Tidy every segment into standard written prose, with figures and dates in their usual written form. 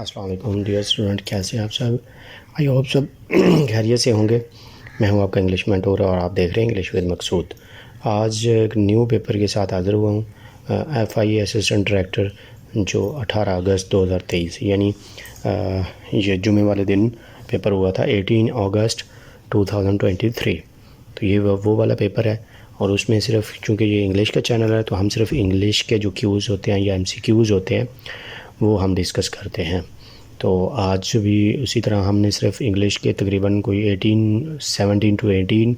अस्सलाम वालेकुम dear student, कैसे हैं आप सब। आई होप सब खैरियत से होंगे। मैं हूं आपका इंग्लिश मेंटोर और आप देख रहे हैं इंग्लिश विद मकसूद। आज एक न्यू पेपर के साथ हाज़िर हुआ हूं, FIA असिस्टेंट डायरेक्टर, जो 18 अगस्त 2023 यानी ये जुमे वाले दिन पेपर हुआ था, 18 अगस्त 2023। तो ये वो वाला पेपर है और उसमें सिर्फ चूँकि ये इंग्लिश का चैनल है तो हम सिर्फ इंग्लिश के जो क्यूज़ होते हैं या MCQs होते हैं वो हम डिस्कस करते हैं। तो आज भी उसी तरह हमने सिर्फ इंग्लिश के तकरीबन कोई 17 to 18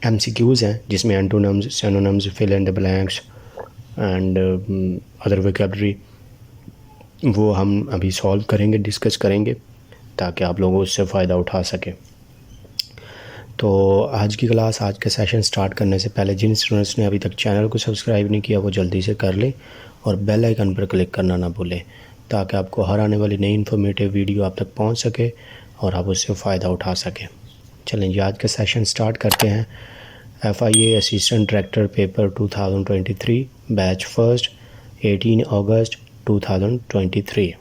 MCQs हैं, जिसमें antonyms, synonyms, fill in the blanks and other vocabulary, वो हम अभी सॉल्व करेंगे, डिस्कस करेंगे ताकि आप लोगों उससे फ़ायदा उठा सकें। तो आज की क्लास, आज का सेशन स्टार्ट करने से पहले जिन स्टूडेंट्स ने अभी तक चैनल को सब्सक्राइब नहीं किया वो जल्दी से कर लें और बेल आइकन पर क्लिक करना ना भूलें ताकि आपको हर आने वाली नई इन्फॉर्मेटिव वीडियो आप तक पहुंच सके और आप उससे फ़ायदा उठा सकें। चलें जी, आज का सेशन स्टार्ट करते हैं। FIA assistant director paper 2023 batch first 18 अगस्त 2023।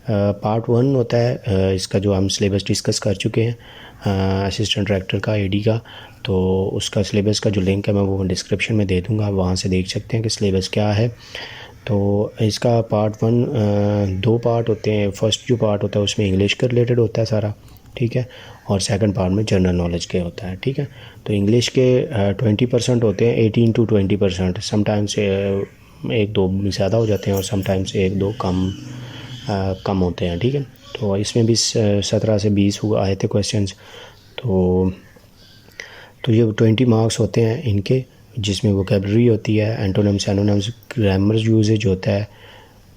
पार्ट 1 होता है इसका, जो हम सिलेबस डिस्कस कर चुके हैं असिस्टेंट डायरेक्टर का, AD का। तो उसका सिलेबस का जो लिंक है मैं वो डिस्क्रिप्शन में दे दूँगा, आप वहाँ से देख सकते हैं कि सिलेबस क्या है। तो इसका पार्ट 1 2 पार्ट होते हैं। फर्स्ट जो पार्ट होता है उसमें इंग्लिश के रिलेटेड होता है सारा, ठीक है, और सेकंड पार्ट में जनरल नॉलेज के होता है, ठीक है। तो इंग्लिश के 20% होते हैं, 18 to 20%। समटाइम्स 1-2 ज़्यादा हो जाते हैं और समटाइम्स 1-2 कम होते हैं, ठीक है। तो इसमें भी 17 से 20 आए थे क्वेश्चंस। तो ये 20 मार्क्स होते हैं इनके, जिसमें वोकैबुलरी होती है, एंटोनिम्स, सिनोनिम्स, ग्रामर यूजेज होता है,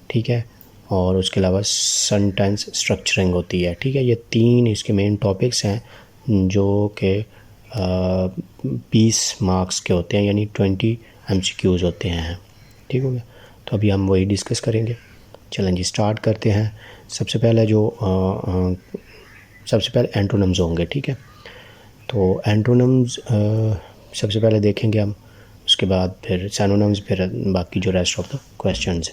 ठीक है, और उसके अलावा सेंटेंस स्ट्रक्चरिंग होती है, ठीक है। ये 3 इसके मेन टॉपिक्स हैं जो कि 20 मार्क्स के होते हैं, यानी 20 MCQs होते हैं, ठीक हो गया। तो अभी हम वही डिस्कस करेंगे। चलें जी, स्टार्ट करते हैं। सबसे पहले एंटोनिम्स होंगे, ठीक है। तो एंटोनिम्स सबसे पहले देखेंगे हम, उसके बाद फिर सिनोनिम्स, फिर बाकी जो रेस्ट ऑफ द क्वेश्चंस।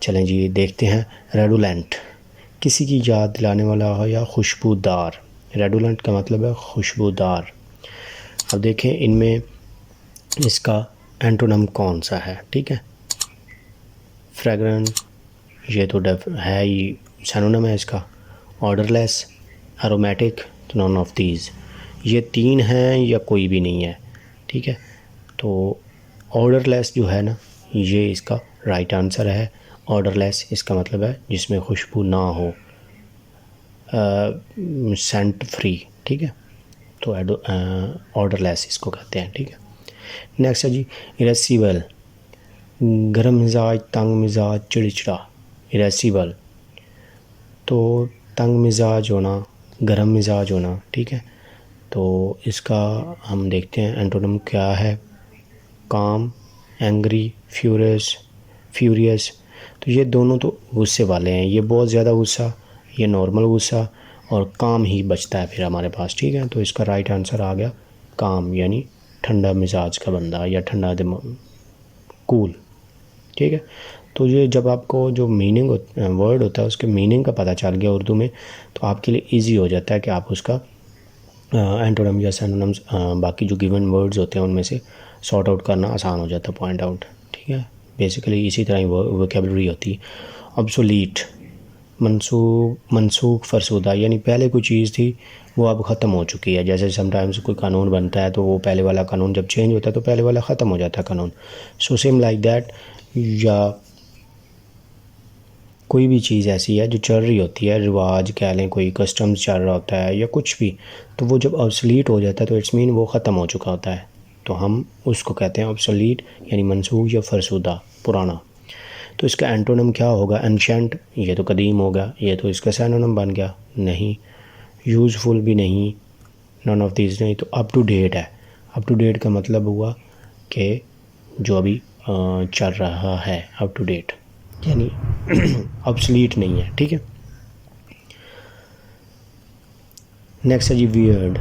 चलें जी, देखते हैं। रेडुलेंट, किसी की याद दिलाने वाला हो या खुशबूदार। रेडुलेंट का मतलब है खुशबूदार। अब देखें इनमें इसका एंटोनिम कौन सा है, ठीक है। फ्रेग्रेंट, ये तो है ही, सिनोनिम है इसका। ऑर्डरलेस, एरोमेटिक, तो नॉन ऑफ दीज। ये 3 हैं या कोई भी नहीं है, ठीक है। तो ऑर्डरलेस जो है ना, ये इसका राइट आंसर है। ऑर्डरलेस इसका मतलब है जिसमें खुशबू ना हो, सेंट फ्री, ठीक है। तो ऑर्डरलेस इसको कहते हैं, ठीक है। नेक्स्ट है जी इरेसिबल, गर्म मिजाज, तंग मिजाज, चिड़चिड़ा। इरेसिबल तो तंग मिजाज होना, गर्म मिजाज होना, ठीक है। तो इसका हम देखते हैं एंटोनिम क्या है। काम, एंग्री, फ्यूरियस। तो ये दोनों तो गुस्से वाले हैं, ये बहुत ज़्यादा गुस्सा, ये नॉर्मल गुस्सा, और काम ही बचता है फिर हमारे पास, ठीक है। तो इसका राइट आंसर आ गया काम, यानी ठंडा मिजाज का बंदा या ठंडा दिमाग, कूल, ठीक है। तो ये जब आपको जो मीनिंग वर्ड होता है उसके मीनिंग का पता चल गया उर्दू में, तो आपके लिए ईजी हो जाता है कि आप उसका एंटोनिम या सिनोनिम्स, बाकी जो गिवन वर्ड्स होते हैं उनमें से सॉर्ट आउट करना आसान हो जाता है, पॉइंट आउट, ठीक है। बेसिकली इसी तरह ही वोकैबुलरी होती है। ऑब्सोलीट, मनसूख, फरसुदा, यानी पहले कोई चीज़ थी वो अब ख़त्म हो चुकी है। जैसे समटाइम्स कोई कानून बनता है तो वो पहले वाला कानून जब चेंज होता है तो पहले वाला ख़त्म हो जाता है कानून। सो सेम लाइक दैट, या कोई भी चीज़ ऐसी है जो चल रही होती है, रिवाज कह लें, कोई कस्टम्स चल रहा होता है या कुछ भी, तो वो जब ऑब्सोलीट हो जाता है तो इट्स मीन वो ख़त्म हो चुका होता है, तो हम उसको कहते हैं ऑब्सोलीट, यानी मनसूख या फरसुदा, पुराना। तो इसका एंटोनिम क्या होगा। एंशेंट, ये तो कदीम होगा, ये तो इसका सिनोनिम बन गया, नहीं। यूज़फुल भी नहीं, नॉन ऑफ दीज नहीं। तो अप टू डेट है। अप टू डेट का मतलब हुआ कि जो अभी चल रहा है, अप टू डेट, यानी ऑब्सोलीट नहीं है, ठीक है। नेक्स्ट है जी वियर्ड,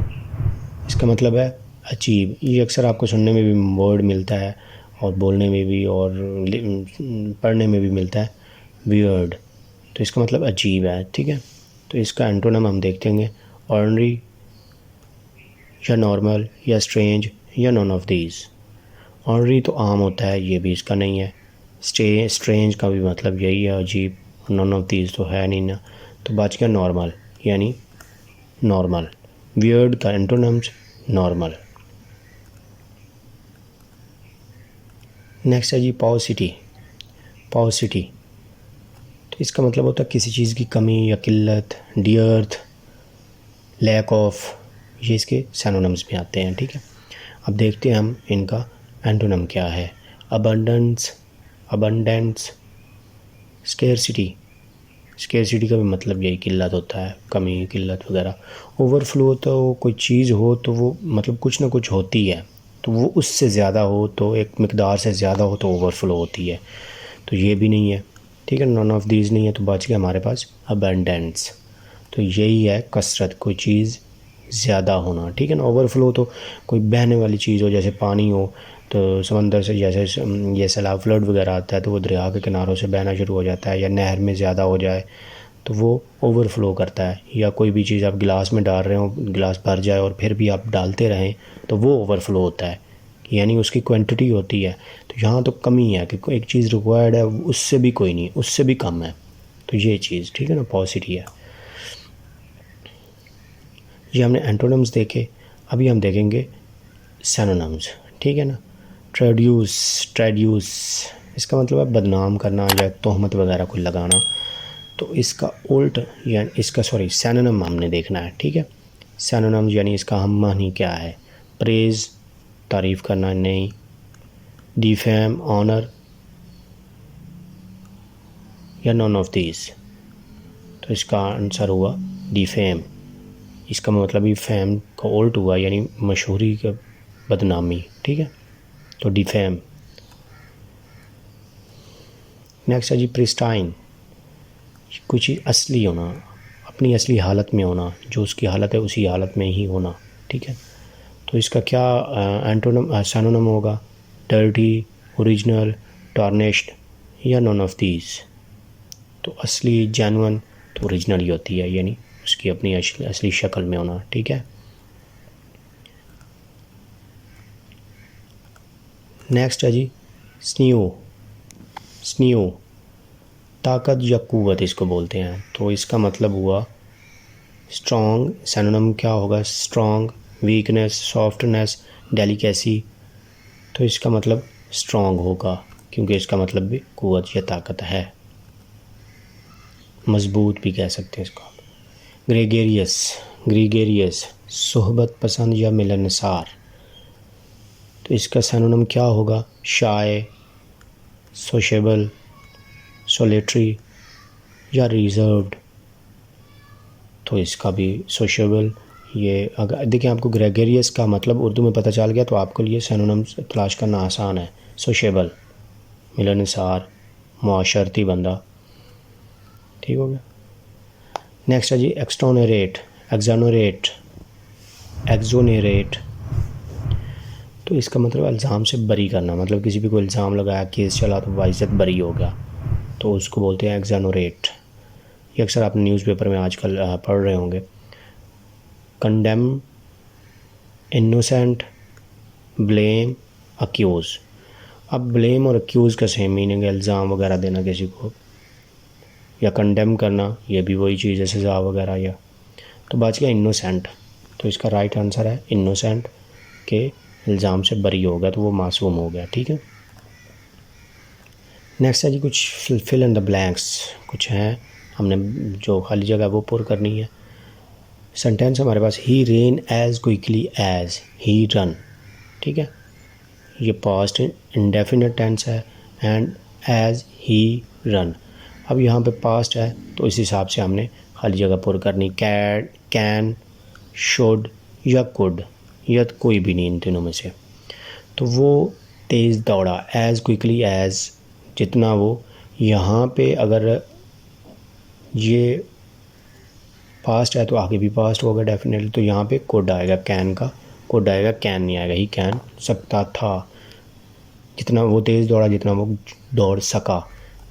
इसका मतलब है अजीब। ये अक्सर आपको सुनने में भी वर्ड मिलता है और बोलने में भी और पढ़ने में भी मिलता है, वियर्ड। तो इसका मतलब अजीब है, ठीक है। तो इसका एंटोनम हम देखते हैं, ऑर्डिनरी या नॉर्मल या स्ट्रेंज या नॉन ऑफ दीज। ऑर्डिनरी तो आम होता है, ये भी इसका नहीं है। स्ट्रेंज का भी मतलब यही है, अजीब। नॉन ऑफ दीज तो है नहीं ना, तो बच गया नॉर्मल, यानी नॉर्मल। वियर्ड का एंटोनम्स नॉर्मल। नेक्स्ट है जी पॉसिटी। पॉसिटी तो इसका मतलब होता है किसी चीज़ की कमी या किल्लत, डियर्थ, लैक ऑफ, ये इसके सैनोनिम्स में आते हैं, ठीक है। अब देखते हैं हम इनका एंटोनम क्या है। Abundance, abundance, scarcity. स्केर्सिटी का भी मतलब यही किल्लत होता है, कमी, किल्लत वगैरह। ओवरफ्लो तो कोई चीज़ हो तो वो मतलब कुछ ना कुछ होती है, तो वो उससे ज़्यादा हो, तो एक मिकदार से ज़्यादा हो तो ओवरफ्लो होती है, तो ये भी नहीं है, ठीक है। नॉन ऑफ दीज नहीं है, तो बच गया हमारे पास अबंडेंस। तो यही है कसरत, कोई चीज़ ज़्यादा होना, ठीक है ना। ओवरफ्लो तो कोई बहने वाली चीज़ हो, जैसे पानी हो, तो समंदर से जैसे ये सैलाब फ्लड वगैरह आता है तो वो दरिया के किनारों से बहना शुरू हो जाता है, या नहर में ज़्यादा हो जाए तो वो ओवरफ्लो करता है। या कोई भी चीज़ आप गिलास में डाल रहे हो, गिलास भर जाए और फिर भी आप डालते रहें तो वो ओवरफ्लो होता है, यानी उसकी क्वांटिटी होती है। तो यहाँ तो कमी है कि एक चीज़ रिक्वायर्ड है, उससे भी कोई नहीं, उससे भी कम है, तो ये चीज़, ठीक है ना, पॉसिटी है। ये हमने एंटोनम्स देखे, अभी हम देखेंगे सैनोनिम्स, ठीक है ना। ट्रेड्यूस, ट्रेड्यूस इसका मतलब है बदनाम करना या तोहमत वगैरह कोई लगाना। तो इसका उल्ट यानी इसका सैनोनिम हमने देखना है, ठीक है। सैनोनिम्स यानी इसका हम मानी क्या है। प्रेज़, तारीफ़ करना, नहीं। डिफेम, ऑनर, या नॉन ऑफ दीज। तो इसका आंसर हुआ डिफेम। इसका मतलब ही फेम का उल्ट हुआ, यानी मशहूरी का बदनामी, ठीक है। तो डिफेम। नेक्स्ट है जी प्रिस्टाइन। कुछ चीज़ असली होना, अपनी असली हालत में होना, जो उसकी हालत है उसी हालत में ही होना, ठीक है। तो इसका क्या एंटोनम सैनोनिम होगा। डर्टी, ओरिजिनल, टार्निश्ड, या नॉन ऑफ दीज। तो असली, जेन्युइन तो ओरिजिनल ही होती है, यानी उसकी अपनी असली शक्ल में होना, ठीक है। नेक्स्ट है जी स्नियो। स्नियो ताकत या कुव्वत इसको बोलते हैं। तो इसका मतलब हुआ स्ट्रॉन्ग। सैनोनिम क्या होगा। Strong, weakness, softness, delicacy. तो इसका मतलब स्ट्रॉन्ग होगा, क्योंकि इसका मतलब भी कुव्वत या ताकत है। मजबूत भी कह सकते हैं इसको। ग्रेगेरियस, ग्रीगेरियस सोहबत पसंद या मिलनसार। तो इसका सैनोनिम क्या होगा। शाय, सोशेबल, सोलेटरी, या रिजर्व्ड। तो इसका भी सोशेबल। ये अगर देखिए आपको ग्रेगेरियस का मतलब उर्दू में पता चल गया तो आपके लिए सैनोनिम तलाश करना आसान है। सोशेबल, मिलनसार, मुआशरती बंदा, ठीक हो गया। नेक्स्ट है जी एक्सटोनरेट, एक्सोनरेट, एक्सोनरेट। तो इसका मतलब इल्ज़ाम से बरी करना, मतलब किसी भी कोई इल्ज़ाम लगाया, केस चला तो बाइज्जत बरी हो गया, तो उसको बोलते हैं एक्सोनरेट। ये अक्सर आप न्यूज़पेपर में आजकल पढ़ रहे होंगे। Condemn, innocent, blame, accuse. अब ब्लेम और अक्यूज़ का सेम मीनिंग है, इल्ज़ाम वगैरह देना किसी को, या कंडेम करना, ये भी वही चीज़ है, सज़ा वगैरह। या तो बच गया इनोसेंट। तो इसका राइट आंसर है इनोसेंट, के इल्ज़ाम से बरी हो गया तो वो मासूम हो गया, ठीक है। नेक्स्ट है जी कुछ फिल इन द ब्लैंक्स, कुछ हैं हमने जो खाली जगह वो पुर करनी है। सेंटेंस हमारे पास he ran as quickly as he run, ठीक है। ये पास्ट इंडेफिनिट टेंस है, एंड एज ही रन। अब यहाँ पे पास्ट है तो इस हिसाब से हमने खाली जगह पुर करनी। कैन, शुड, या कुड, या कोई भी नहीं इन तीनों में से। तो वो तेज़ दौड़ा, एज क्विकली एज, जितना वो। यहाँ पे अगर ये पास्ट है तो आगे भी पास्ट होगा डेफिनेटली, तो यहाँ पे कुड आएगा, कैन का कुड आएगा, कैन नहीं आएगा। ही कैन सकता था, जितना वो तेज़ दौड़ा जितना वो दौड़ सका,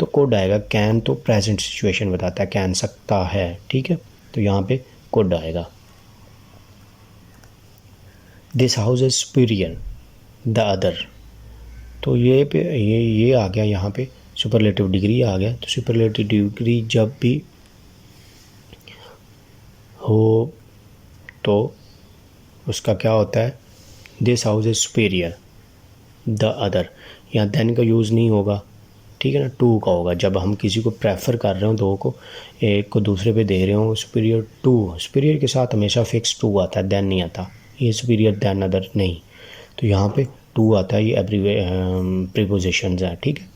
तो कुड आएगा। कैन तो प्रेजेंट सिचुएशन बताता है, कैन सकता है, ठीक है, तो यहाँ पे कुड आएगा। This house is superior the other, तो ये आ गया यहाँ पे सुपरलेटिव डिग्री आ गया। तो सुपरलेटिव डिग्री जब भी हो तो उसका क्या होता है, this house is superior the other. यहाँ देन का यूज़ नहीं होगा, ठीक है ना, टू का होगा। जब हम किसी को प्रेफर कर रहे हो, दो को, एक को दूसरे पे दे रहे हो, सुपीरियर टू, सुपीरियर के साथ हमेशा फिक्स टू आता है, देन नहीं आता। ये सुपीरियर देन अदर नहीं, तो यहाँ पे टू आता है। ये प्रीपोजिशंस है, ठीक है।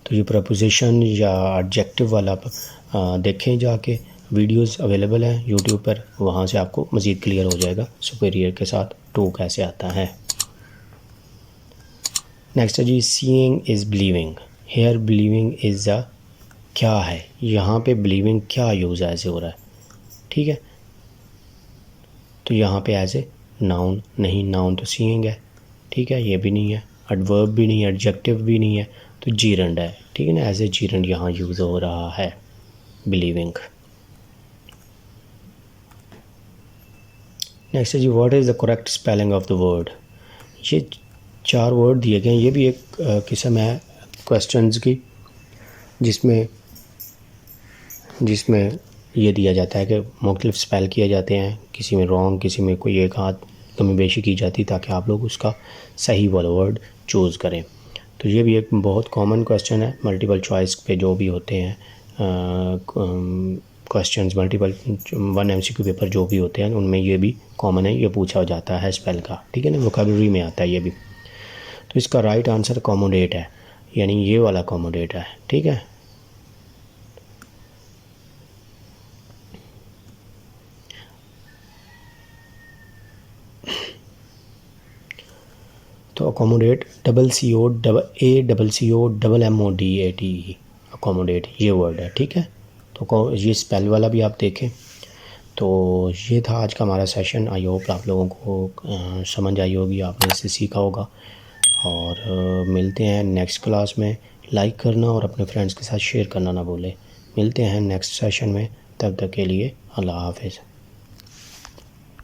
तो ये प्रपोजिशन या एडजेक्टिव वाला देखें जाके, वीडियोस अवेलेबल हैं यूट्यूब पर, वहाँ से आपको मज़ीद क्लियर हो जाएगा सुपीरियर के साथ टू कैसे आता है। नेक्स्ट है G, seeing is believing. Here believing is a, क्या है यहाँ पे, बिलीविंग क्या यूज़ ऐसे हो रहा है, ठीक है। तो यहाँ पे एज ए नाउन नहीं, नाउन तो सीइंग है, ठीक है, ये भी नहीं है, एडवर्ब भी नहीं है, एडजेक्टिव भी नहीं है, तो जीरंड है, ठीक है ना, एज ए जीरंड यहाँ यूज़ हो रहा है बिलीविंग। नेक्स्ट है G, what is the correct spelling of the word. ये 4 वर्ड दिए गए हैं। ये भी एक किस्म है क्वेश्चंस की, जिसमें ये दिया जाता है कि मुख्तलिफ स्पेल किए जाते हैं, किसी में रॉन्ग, किसी में कोई एक हाथ कमी बेशी की जाती, ताकि आप लोग उसका सही वाला वर्ड चूज़ करें। तो ये भी एक बहुत कॉमन क्वेश्चन है, मल्टीपल चॉइस पे जो भी होते हैं क्वेश्चंस, मल्टीपल 1 MCQ पेपर जो भी होते हैं, उनमें ये भी कॉमन है, ये पूछा जाता है स्पेल का, ठीक है ना, वोकैबुलरी में आता है ये भी। तो इसका राइट आंसर अकोमोडेट है, यानी ये वाला अकोमोडेट है, ठीक है। तो अकोमोडेट ACCOAMMODATE, अकोमोडेट ये वर्ड है, ठीक है। तो ये स्पेल वाला भी आप देखें। तो ये था आज का हमारा सेशन। आई होप आप लोगों को समझ आई होगी, आपने इससे सीखा होगा। और मिलते हैं नेक्स्ट क्लास में। लाइक करना और अपने फ्रेंड्स के साथ शेयर करना ना भूलें। मिलते हैं नेक्स्ट सेशन में, तब तक के लिए अल्लाह हाफ़िज़।